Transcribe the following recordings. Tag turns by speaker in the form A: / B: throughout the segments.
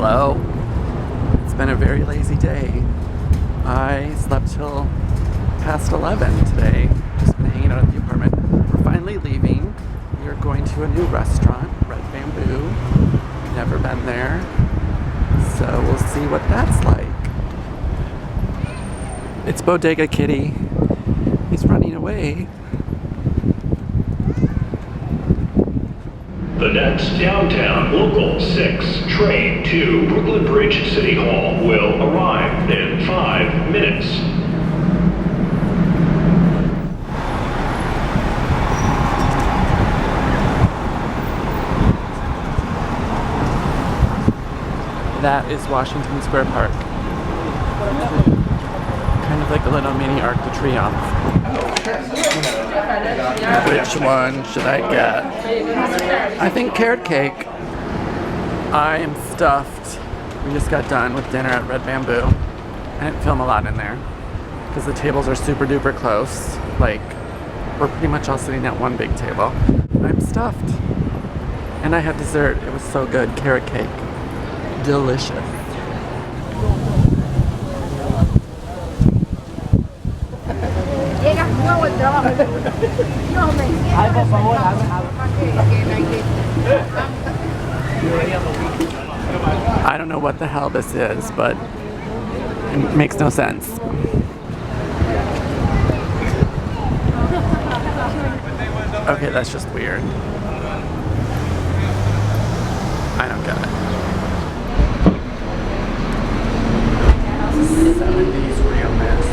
A: Hello. It's been a very lazy day. I slept till past 11 today. Just been hanging out at the apartment. We're finally leaving. We are going to a new restaurant, Red Bamboo. Never been there. So we'll see what that's like. It's Bodega Kitty. He's running away.
B: The next downtown local 6 train to Brooklyn Bridge City Hall will arrive in 5 minutes.
A: That is Washington Square Park. Kind of like a little mini Arc de Triomphe. Which one should I get? I think carrot cake. I am stuffed. We just got done with dinner at Red Bamboo. I didn't film a lot in there because the tables are super duper close. Like, we're pretty much all sitting at one big table. I'm stuffed. And I had dessert. It was so good. Carrot cake. Delicious. I don't know what the hell this is, but it makes no sense. Okay, that's just weird. I don't get it. 70s realness.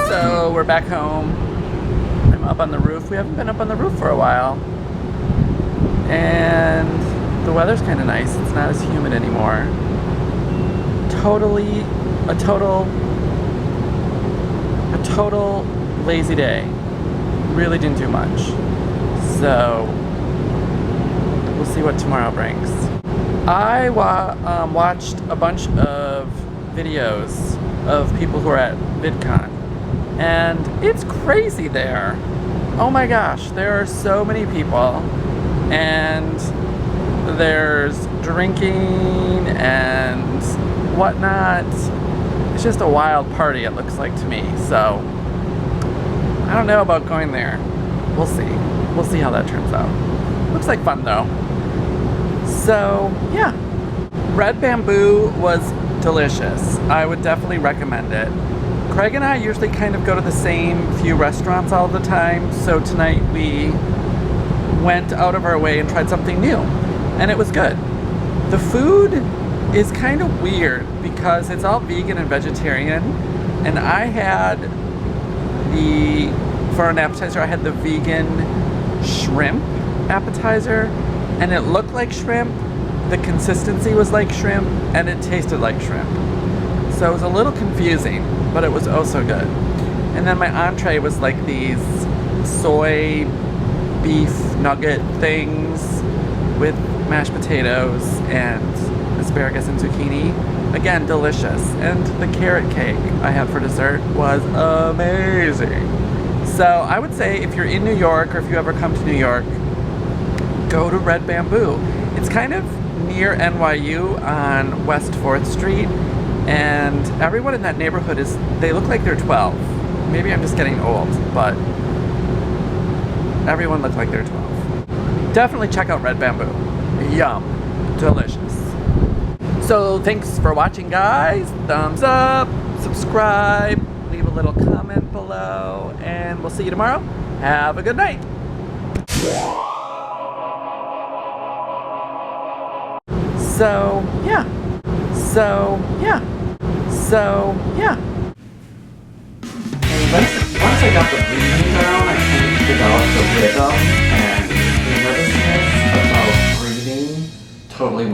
A: So we're back home. I'm up on the roof. We haven't been up on the roof for a while. And the weather's kind of nice. It's not as humid anymore. A total lazy day. Really didn't do much. So we'll see what tomorrow brings. I watched a bunch of videos of people who are at VidCon. And it's crazy there. Oh my gosh, there are so many people. And there's drinking and whatnot. It's just a wild party, it looks like to me. So, I don't know about going there. We'll see. We'll see how that turns out. Looks like fun though. So, yeah. Red Bamboo was delicious. I would definitely recommend it. Craig and I usually kind of go to the same few restaurants all the time, so tonight we went out of our way and tried something new, and it was good. The food is kind of weird because it's all vegan and vegetarian, and I had for an appetizer, I had the vegan shrimp appetizer, and it looked like shrimp, the consistency was like shrimp, and it tasted like shrimp. So it was a little confusing, but it was oh so good. And then my entree was like these soy beef nugget things with mashed potatoes and asparagus and zucchini. Again, delicious. And the carrot cake I had for dessert was amazing. So I would say if you're in New York or if you ever come to New York, go to Red Bamboo. It's kind of near NYU on West 4th Street. And everyone in that neighborhood they look like they're 12. Maybe I'm just getting old, but everyone looked like they're 12. Definitely check out Red Bamboo. Yum. Delicious. So thanks for watching, guys. Thumbs up, subscribe, leave a little comment below, and we'll see you tomorrow. Have a good night. So, yeah. Once I got the breathing down, I kind of developed a rhythm and the nervousness about breathing totally went